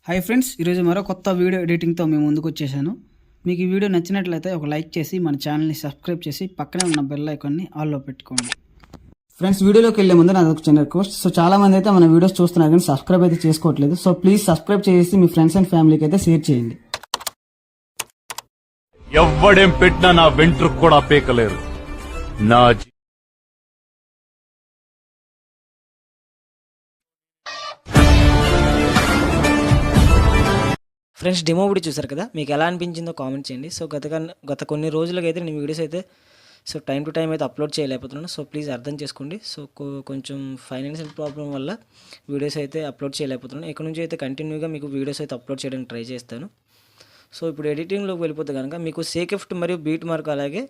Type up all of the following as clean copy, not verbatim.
Hi friends, ఈరోజు మరో కొత్త వీడియో ఎడిటింగ్తో మేము ముందుకు వచ్చేసాను. మీకు ఈ వీడియో నచ్చినట్లయితే ఒక లైక్ చేసి మన ఛానల్ని సబ్స్క్రైబ్ చేసి పక్కనే ఉన్న బెల్ ఐకాన్ని ఆల్లో పెట్టుకోండి. ఫ్రెండ్స్, వీడియోలోకి వెళ్ళే ముందు నాది ఒక చిన్న రిక్వెస్ట్. సో చాలా మంది అయితే మన వీడియోస్ చూస్తున్నారు కానీ సబ్స్క్రైబ్ అయితే చేసుకోవట్లేదు. సో ప్లీజ్ సబ్స్క్రైబ్ చేసి మీ ఫ్రెండ్స్ అండ్ ఫ్యామిలీకి అయితే షేర్ చేయండి. ఎవ్వడేం పెట్టినా నా వెంట్రుకు కూడా పీకలేరు. నా ఫ్రెండ్స్, డెమో వీడియో చూసారు కదా, మీకు ఎలా అనిపించిందో కామెంట్ చేయండి. సో గత కొన్ని రోజులుగా అయితే నేను వీడియోస్ అయితే టైం టు టైం అయితే అప్లోడ్ చేయలేకపోతున్నాను. సో ప్లీజ్ అర్థం చేసుకోండి. సో కొంచెం ఫైనాన్షియల్ ప్రాబ్లం వల్ల వీడియోస్ అయితే అప్లోడ్ చేయలేకపోతున్నాను. ఇక్కడ నుంచి అయితే కంటిన్యూగా మీకు వీడియోస్ అయితే అప్లోడ్ చేయడానికి ట్రై చేస్తాను. సో ఇప్పుడు ఎడిటింగ్లోకి వెళ్ళిపోతే కనుక మీకు సేకెఫ్ట్ మరియు బీట్ మార్క్ అలాగే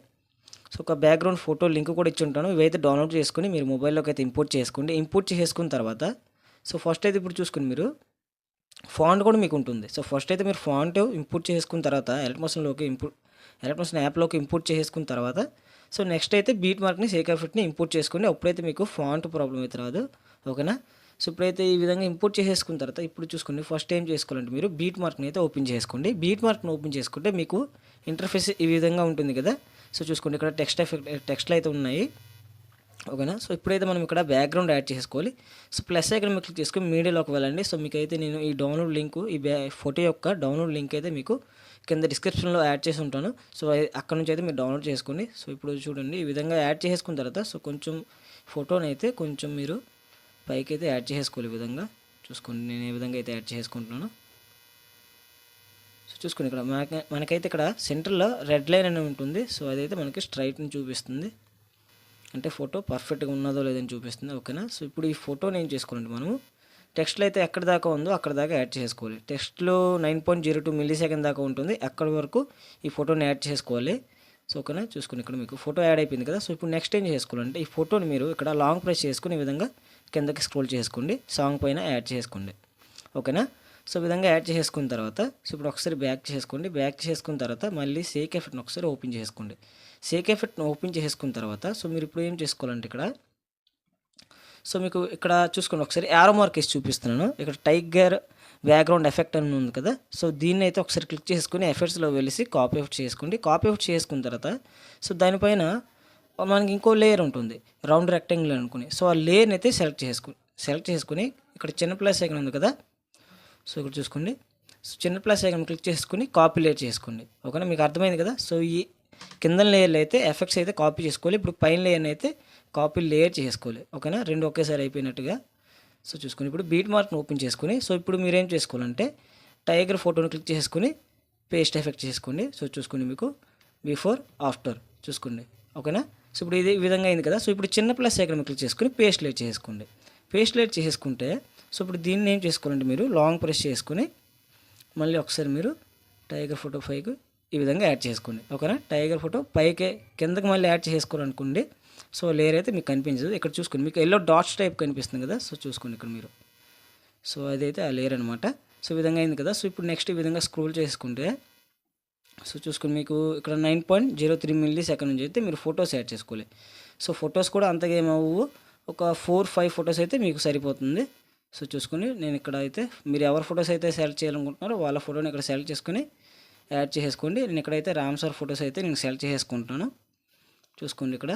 ఒక బ్యాక్గ్రౌండ్ ఫోటో లింక్ కూడా ఇచ్చి ఉంటాను. ఇవైతే డౌన్లోడ్ చేసుకుని మీరు మొబైల్లోకి అయితే ఇంపోర్ట్ చేసుకోండి. ఇంపోర్ట్ చేసుకున్న తర్వాత ఫస్ట్ అయితే ఇప్పుడు చూసుకుని మీరు ఫాంట్ కూడా మీకు ఉంటుంది. సో ఫస్ట్ అయితే మీరు ఫాంట్ ఇంపోర్ట్ చేసుకున్న తర్వాత ఎలక్ట్రోమోషన్ యాప్లోకి ఇంపోర్ట్ చేసుకున్న తర్వాత నెక్స్ట్ అయితే బీట్ మార్క్ని సేకెఫ్ట్ని ఇంపోర్ట్ చేసుకోండి. అప్పుడైతే మీకు ఫాంట్ ప్రాబ్లం అయితే రాదు. ఓకేనా? సో ఇప్పుడైతే ఈ విధంగా ఇంపోర్ట్ చేసేసుకున్న తర్వాత ఇప్పుడు చూసుకోండి, ఫస్ట్ ఏం చేసుకోవాలంటే మీరు బీట్ మార్క్ని అయితే ఓపెన్ చేసుకోండి. బీట్ మార్క్ని ఓపెన్ చేసుకుంటే మీకు ఇంటర్ఫేస్ ఈ విధంగా ఉంటుంది కదా. సో చూసుకోండి, ఇక్కడ టెక్స్ట్లు అయితే ఉన్నాయి. ఓకేనా? సో ఇప్పుడైతే మనం ఇక్కడ బ్యాక్గ్రౌండ్ యాడ్ చేసుకోవాలి. సో ప్లస్ ఐకాన్ మీరు క్లిక్ చేసుకుని మీడియాలోకి వెళ్ళండి. సో మీకైతే నేను ఈ డౌన్లోడ్ లింక్, ఈ ఫోటో యొక్క డౌన్లోడ్ లింక్ అయితే మీకు కింద డిస్క్రిప్షన్లో యాడ్ చేసి ఉంటాను. సో అక్కడ నుంచి అయితే మీరు డౌన్లోడ్ చేసుకోండి. సో ఇప్పుడు చూడండి, ఈ విధంగా యాడ్ చేసుకున్న తర్వాత కొంచెం ఫోటోని అయితే కొంచెం మీరు పైకి అయితే యాడ్ చేసుకోవాలి. ఈ విధంగా చూసుకోండి, నేను ఏ విధంగా అయితే యాడ్ చేసుకుంటున్నాను. సో చూసుకోండి, ఇక్కడ మనకైతే ఇక్కడ సెంటర్లో రెడ్ లైన్ అని ఉంటుంది. సో అదైతే మనకి స్ట్రైట్ని చూపిస్తుంది, అంటే ఫోటో పర్ఫెక్ట్గా ఉన్నదో లేదని చూపిస్తుంది. ఓకేనా? సో ఇప్పుడు ఈ ఫోటోని ఏం చేసుకోవాలంటే మనము టెక్స్ట్లో అయితే ఎక్కడ దాకా ఉందో అక్కడ దాకా యాడ్ చేసుకోవాలి. టెక్స్ట్లో 9.02 మిల్లీ సెకండ్ దాకా ఉంటుంది. అక్కడి వరకు ఈ ఫోటోని యాడ్ చేసుకోవాలి. సో ఓకేనా? చూసుకుని ఇక్కడ మీకు ఫోటో యాడ్ అయిపోయింది కదా. సో ఇప్పుడు నెక్స్ట్ ఏం చేసుకోవాలంటే ఈ ఫోటోని మీరు ఇక్కడ లాంగ్ ప్రెస్ చేసుకుని ఈ విధంగా కిందకి స్క్రోల్ చేసుకోండి, సాంగ్ పైన యాడ్ చేసుకోండి. ఓకేనా? సో విధంగా యాడ్ చేసుకున్న తర్వాత ఇప్పుడు ఒకసారి బ్యాక్ చేసుకోండి. బ్యాక్ చేసుకున్న తర్వాత మళ్ళీ సేకెఫ్ట్ని ఒకసారి ఓపెన్ చేసుకోండి. సేకెఫ్ట్ని ఓపెన్ చేసుకున్న తర్వాత మీరు ఇప్పుడు ఏం చేసుకోవాలంటే ఇక్కడ మీకు ఇక్కడ చూసుకోండి, ఒకసారి యారో మార్క్ వేసి చూపిస్తున్నాను. ఇక్కడ టైగర్ బ్యాక్గ్రౌండ్ ఎఫెక్ట్ అని ఉంది కదా. సో దీన్ని అయితే ఒకసారి క్లిక్ చేసుకుని ఎఫెక్ట్స్లో వెళ్ళి కాపీ ఎఫెక్ట్ చేసుకోండి. కాపీ ఎఫెక్ట్ చేసుకున్న తర్వాత దానిపైన మనకి ఇంకో లేయర్ ఉంటుంది, రౌండ్ రెక్టాంగిల్ అనుకుని. సో ఆ లేయర్ని అయితే సెలెక్ట్ చేసుకుని ఇక్కడ చిన్న ప్లస్ ఐకాన్ ఉంది కదా. సో ఇక్కడ చూసుకోండి, చిన్న ప్లస్ ఐకాన్ క్లిక్ చేసుకుని కాపీ లేయర్ చేసుకోండి. ఓకేనా? మీకు అర్థమైంది కదా. సో ఈ కింద లేయర్లు అయితే ఎఫెక్ట్స్ అయితే కాపీ చేసుకోవాలి. ఇప్పుడు పైన లేయర్ని అయితే కాపీ లేయర్ చేసుకోవాలి. ఓకేనా? రెండు ఒకేసారి అయిపోయినట్టుగా. సో చూసుకుని ఇప్పుడు బీట్ మార్క్ని ఓపెన్ చేసుకుని ఇప్పుడు మీరు ఏం చేసుకోవాలంటే టైగర్ ఫోటోని క్లిక్ చేసుకుని పేస్ట్ ఎఫెక్ట్ చేసుకోండి. సో చూసుకోండి, మీకు బిఫోర్ ఆఫ్టర్ చూసుకోండి. ఓకేనా? సో ఇప్పుడు ఇది ఈ విధంగా అయింది కదా. సో ఇప్పుడు చిన్న ప్లస్ ఐకాన్ క్లిక్ చేసుకుని పేస్ట్ లేయర్ చేసుకోండి. పేస్ట్ లేయర్ చేసుకుంటే ఇప్పుడు దీన్ని ఏం చేసుకోవాలంటే మీరు లాంగ్ ప్రెస్ చేసుకుని మళ్ళీ ఒకసారి మీరు టైగర్ ఫోటో పైకి ఈ విధంగా యాడ్ చేసుకోండి. ఓకేనా? టైగర్ ఫోటో పైకి కిందకి మళ్ళీ యాడ్ చేసుకోవాలనుకోండి. సో లేయర్ అయితే మీకు కనిపించదు. ఇక్కడ చూసుకోండి, మీకు ఎల్లో డాట్స్ టైప్ కనిపిస్తుంది కదా. సో చూసుకోండి ఇక్కడ మీరు. సో అదైతే ఆ లేయర్ అనమాట. సో ఈ విధంగా అయింది కదా. సో ఇప్పుడు నెక్స్ట్ ఈ విధంగా స్క్రోల్ చేసుకుంటే చూసుకుని మీకు ఇక్కడ 9.03 మిల్లీ సెకండ్ నుంచి అయితే మీరు ఫొటోస్ యాడ్ చేసుకోవాలి. సో ఫొటోస్ కూడా అంతగా ఏమవు, ఒక 4-5 ఫొటోస్ అయితే మీకు సరిపోతుంది. సో చూసుకుని నేను ఇక్కడ అయితే మీరు ఎవరి ఫొటోస్ అయితే సెలెక్ట్ చేయాలనుకుంటున్నారో వాళ్ళ ఫోటోని ఇక్కడ సెలెక్ట్ చేసుకుని యాడ్ చేసుకోండి. నేను ఇక్కడైతే రామ్ సార్ ఫొటోస్ అయితే నేను సెలెక్ట్ చేసుకుంటున్నాను. చూసుకోండి ఇక్కడ.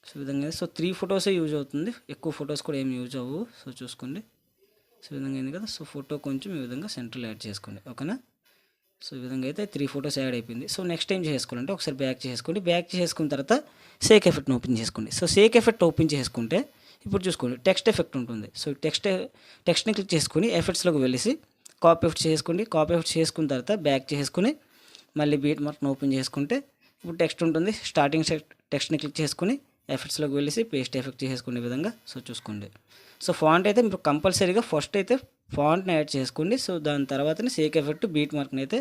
సో విధంగా 3 ఫొటోసే యూజ్ అవుతుంది, ఎక్కువ ఫొటోస్ కూడా ఏమి యూజ్ అవ్వవు. సో చూసుకోండి, సో విధంగా అయింది కదా. సో ఫోటో కొంచెం ఈ విధంగా సెంటర్లో యాడ్ చేసుకోండి. ఓకేనా? సో ఈ విధంగా అయితే 3 ఫొటోస్ యాడ్ అయిపోయింది. సో నెక్స్ట్ ఏం చేసుకోవాలంటే ఒకసారి బ్యాక్ చేసుకోండి. బ్యాక్ చేసుకున్న తర్వాత సేక్ ఎఫెక్ట్ని ఓపెన్ చేసుకోండి. సో సేక్ ఎఫెక్ట్ ఓపెన్ చేసుకుంటే ఇప్పుడు చూసుకోండి, టెక్స్ట్ ఎఫెక్ట్ ఉంటుంది. సో టెక్స్ట్ని క్లిక్ చేసుకుని ఎఫెక్ట్స్లోకి వెళ్ళి కాపీ ఎఫెక్ట్ చేసుకోండి. కాపీ ఎఫెక్ట్ చేసుకున్న తర్వాత బ్యాక్ చేసుకుని మళ్ళీ బీట్ మార్క్ని ఓపెన్ చేసుకుంటే ఇప్పుడు టెక్స్ట్ ఉంటుంది. స్టార్టింగ్ టెక్స్ట్ని క్లిక్ చేసుకుని ఎఫెక్ట్స్లోకి వెళ్ళి పేస్ట్ ఎఫెక్ట్ చేసుకునే విధంగా. సో చూసుకోండి, సో ఫాంట్ అయితే మీరు కంపల్సరీగా ఫస్ట్ అయితే ఫాంట్ని యాడ్ చేసుకోండి. సో దాని తర్వాతనే సేక్ ఎఫెక్ట్ బీట్ మార్క్ని అయితే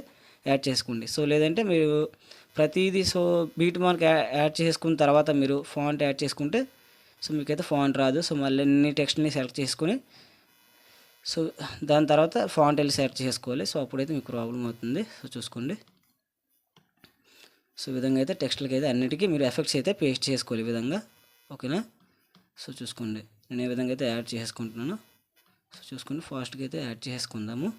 యాడ్ చేసుకోండి. సో లేదంటే మీరు ప్రతిదీ బీట్ మార్క్ యాడ్ చేసుకున్న తర్వాత మీరు ఫాంట్ యాడ్ చేసుకుంటే మీకైతే ఫాంట్ రాదు. సో మళ్ళీ అన్ని టెక్స్ట్ని సెలెక్ట్ చేసుకుని దాని తర్వాత ఫాంట్ వెళ్ళి సెలెక్ట్ చేసుకోవాలి. సో అప్పుడైతే మీకు ప్రాబ్లం అవుతుంది. సో చూసుకోండి, సో ఈ విధంగా అయితే టెక్స్ట్లకి అయితే అన్నిటికీ మీరు ఎఫెక్ట్స్ అయితే పేస్ట్ చేసుకోవాలి ఈ విధంగా. ఓకేనా? సో చూసుకోండి, నేను ఏ విధంగా అయితే యాడ్ చేసుకుంటున్నాను. సో చూసుకోండి, ఫాస్ట్గా అయితే యాడ్ చేసుకుందాము.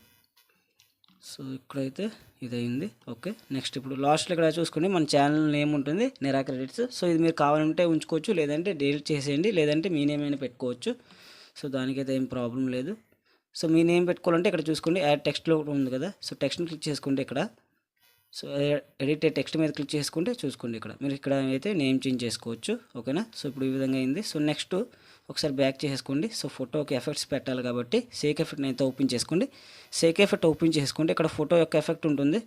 సో ఇక్కడైతే ఇది అయింది. ఓకే, నెక్స్ట్ ఇప్పుడు లాస్ట్లో ఇక్కడ చూసుకుంటే మన ఛానల్ నేమ్ ఉంటుంది నిరా క్రెడిట్స్. సో ఇది మీరు కావాలంటే ఉంచుకోవచ్చు, లేదంటే డిలీట్ చేసేయండి, లేదంటే మీ నేమ్ అయినా పెట్టుకోవచ్చు. సో దానికైతే ఏం ప్రాబ్లం లేదు. సో మీ నేమ్ పెట్టుకోవాలంటే ఇక్కడ చూసుకోండి యాడ్ టెక్స్ట్లో ఉంది కదా, సో టెక్స్ట్ని క్లిక్ చేసుకుంటే ఇక్కడ సో ఎడిట్ టెక్స్ట్ మీద క్లిక్ చేసుకుంటే చూసుకోండి ఇక్కడ మీరు ఇక్కడ అయితే నేమ్ చేంజ్ చేసుకోవచ్చు. ఓకేనా, సో ఇప్పుడు ఈ విధంగా అయింది. సో నెక్స్ట్ ఒకసారి బ్యాక్ చేసుకోండి. సో ఫోటోకి ఎఫెక్ట్స్ పెట్టాలి కాబట్టి సేక్ ఎఫెక్ట్ని అయితే ఓపెన్ చేసుకోండి. సేక్ ఎఫెక్ట్ ఓపెన్ చేసుకుంటే ఇక్కడ ఫోటో యొక్క ఎఫెక్ట్ ఉంటుంది.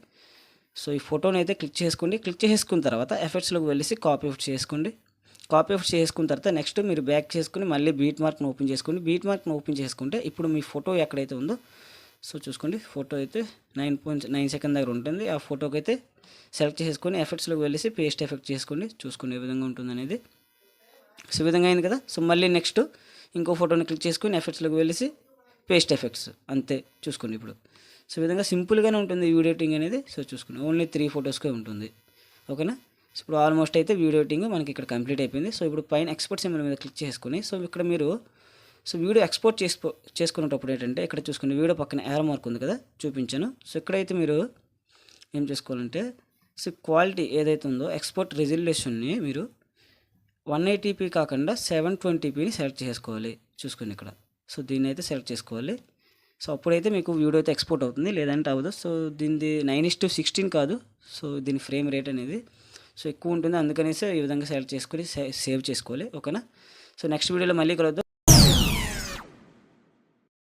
సో ఈ ఫోటోని అయితే క్లిక్ చేసుకోండి. క్లిక్ చేసుకున్న తర్వాత ఎఫెక్ట్స్లోకి వెళ్ళేసి కాపీ ఎఫెక్ట్ చేసుకోండి. కాపీ ఎఫెక్ట్ చేసుకున్న తర్వాత నెక్స్ట్ మీరు బ్యాక్ చేసుకుని మళ్ళీ బీట్ మార్క్ని ఓపెన్ చేసుకోండి. బీట్ మార్క్ని ఓపెన్ చేసుకుంటే ఇప్పుడు మీ ఫోటో ఎక్కడైతే ఉందో సో చూసుకోండి, ఫోటో అయితే 9.9 సెకండ్ దగ్గర ఉంటుంది. ఆ ఫోటోకి అయితే సెలెక్ట్ చేసుకొని ఎఫెక్ట్స్లోకి వెళ్ళేసి పేస్ట్ ఎఫెక్ట్ చేసుకోండి. చూసుకోండి ఏ విధంగా ఉంటుంది అనేది. సో ఈ విధంగా అయింది కదా. సో మళ్ళీ నెక్స్ట్ ఇంకో ఫోటోని క్లిక్ చేసుకొని ఎఫెక్ట్స్లోకి వెళ్ళేసి పేస్ట్ ఎఫెక్ట్స్ అంతే. చూసుకోండి ఇప్పుడు సో ఈ విధంగా సింపుల్గానే ఉంటుంది ఈ వీడియో ఎడిటింగ్ అనేది. సో చూసుకోండి ఓన్లీ 3 ఫొటోస్కే ఉంటుంది. ఓకేనా, సో ఇప్పుడు ఆల్మోస్ట్ అయితే వీడియో ఎడిటింగ్ మనకి ఇక్కడ కంప్లీట్ అయిపోయింది. సో ఇప్పుడు పైన ఎక్స్పోర్ట్ సింబల్ మీద క్లిక్ చేసుకొని సో ఇక్కడ మీరు సో వీడియో ఎక్స్పోర్ట్ చేసుకునేటప్పుడు ఏంటంటే ఇక్కడ చూసుకుని వీడియో పక్కన యారో మార్క్ ఉంది కదా చూపించాను. సో ఇక్కడైతే మీరు ఏం చేసుకోవాలంటే సో క్వాలిటీ ఏదైతే ఉందో ఎక్స్పోర్ట్ రెజల్యూషన్ని మీరు 180p కాకుండా 720pని సెలెక్ట్ చేసుకోవాలి. చూసుకోండి ఇక్కడ సో దీన్ని అయితే సెలెక్ట్ చేసుకోవాలి. సో అప్పుడైతే మీకు వీడియో అయితే ఎక్స్పోర్ట్ అవుతుంది, లేదంటే అవ్వదు. సో దీనిది 9:16 కాదు. సో దీని ఫ్రేమ్ రేట్ అనేది సో ఎక్కువ ఉంటుంది, అందుకనేసి ఈ విధంగా సెలెక్ట్ చేసుకొని సేవ్ చేసుకోవాలి. ఓకేనా, సో నెక్స్ట్ వీడియోలో మళ్ళీ కలుద్దాం.